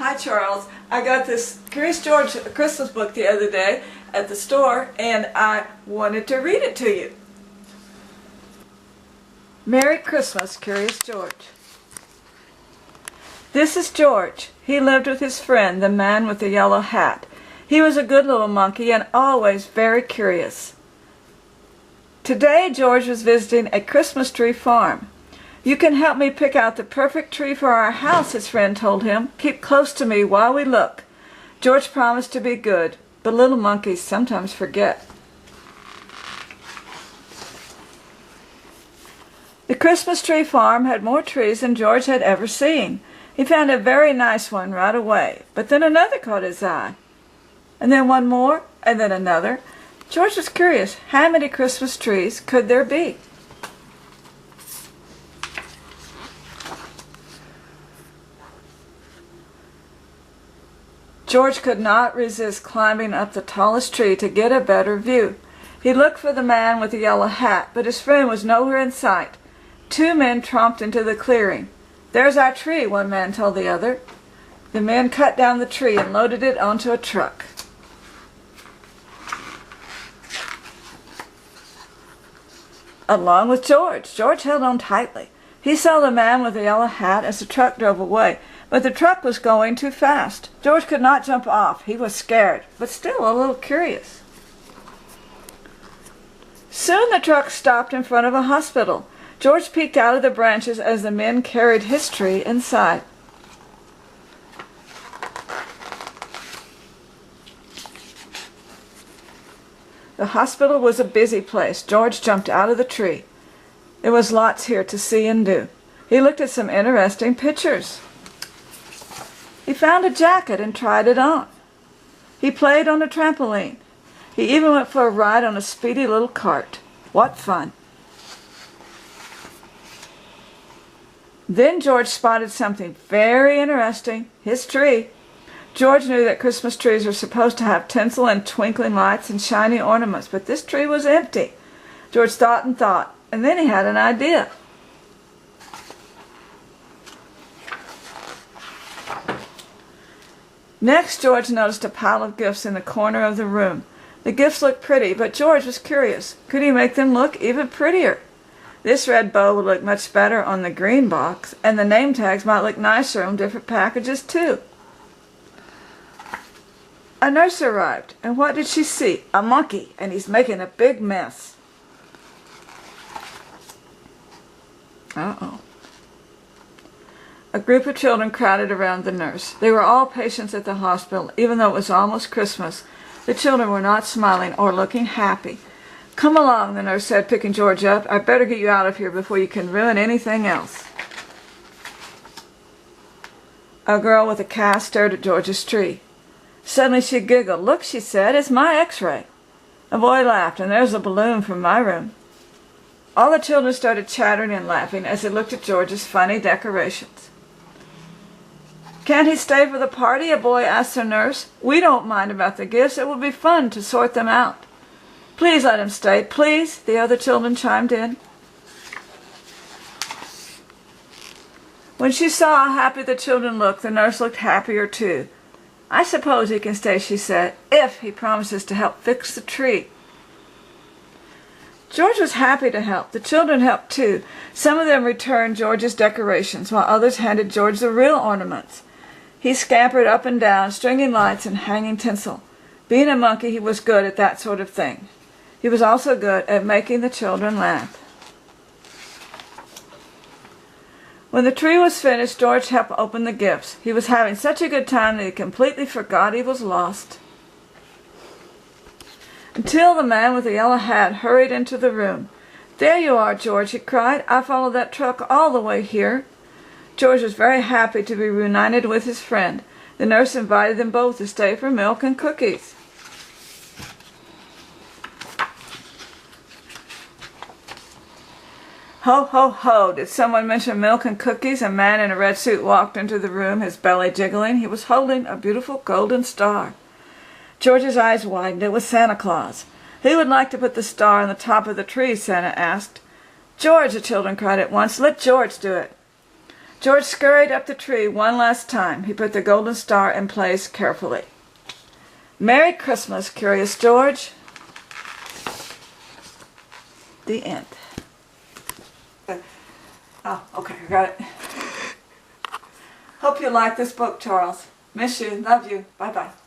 Hi Charles, I got this Curious George Christmas book the other day at the store and I wanted to read it to you. Merry Christmas, Curious George. This is George. He lived with his friend, the man with the yellow hat. He was a good little monkey and always very curious. Today George was visiting a Christmas tree farm. You can help me pick out the perfect tree for our house, his friend told him. Keep close to me while we look. George promised to be good, but little monkeys sometimes forget. The Christmas tree farm had more trees than George had ever seen. He found a very nice one right away, but then another caught his eye. And then one more, and then another. George was curious, how many Christmas trees could there be? George could not resist climbing up the tallest tree to get a better view. He looked for the man with the yellow hat, but his friend was nowhere in sight. Two men tromped into the clearing. "There's our tree," one man told the other. The men cut down the tree and loaded it onto a truck. Along with George. George held on tightly. He saw the man with the yellow hat as the truck drove away, but the truck was going too fast. George could not jump off. He was scared, but still a little curious. Soon the truck stopped in front of a hospital. George peeked out of the branches as the men carried his tree inside. The hospital was a busy place. George jumped out of the tree. There was lots here to see and do. He looked at some interesting pictures. He found a jacket and tried it on. He played on a trampoline. He even went for a ride on a speedy little cart. What fun! Then George spotted something very interesting, his tree. George knew that Christmas trees are supposed to have tinsel and twinkling lights and shiny ornaments, but this tree was empty. George thought and thought, and then he had an idea. Next, George noticed a pile of gifts in the corner of the room. The gifts looked pretty, but George was curious. Could he make them look even prettier? This red bow would look much better on the green box, and the name tags might look nicer on different packages too. A nurse arrived, and what did she see? A monkey, and he's making a big mess. Uh-oh. A group of children crowded around the nurse. They were all patients at the hospital, even though it was almost Christmas. The children were not smiling or looking happy. "Come along," the nurse said, picking George up. "I'd better get you out of here before you can ruin anything else." A girl with a cast stared at George's tree. Suddenly she giggled. "Look," she said, "it's my X-ray." A boy laughed, "And there's a balloon from my room." All the children started chattering and laughing as they looked at George's funny decorations. "Can't he stay for the party?" a boy asked the nurse. "We don't mind about the gifts. It will be fun to sort them out." "Please let him stay, please," the other children chimed in. When she saw how happy the children looked, the nurse looked happier too. "I suppose he can stay," she said, "if he promises to help fix the tree." George was happy to help. The children helped too. Some of them returned George's decorations, while others handed George the real ornaments. He scampered up and down, stringing lights and hanging tinsel. Being a monkey, he was good at that sort of thing. He was also good at making the children laugh. When the tree was finished, George helped open the gifts. He was having such a good time that he completely forgot he was lost. Until the man with the yellow hat hurried into the room. "There you are, George," he cried. "I followed that truck all the way here." George was very happy to be reunited with his friend. The nurse invited them both to stay for milk and cookies. Ho, ho, ho! Did someone mention milk and cookies? A man in a red suit walked into the room, his belly jiggling. He was holding a beautiful golden star. George's eyes widened. It was Santa Claus. "Who would like to put the star on the top of the tree?" Santa asked. "George!" the children cried at once. "Let George do it." George scurried up the tree one last time. He put the golden star in place carefully. Merry Christmas, Curious George. The end. Oh, okay, I got it. Hope you like this book, Charles. Miss you. Love you. Bye-bye.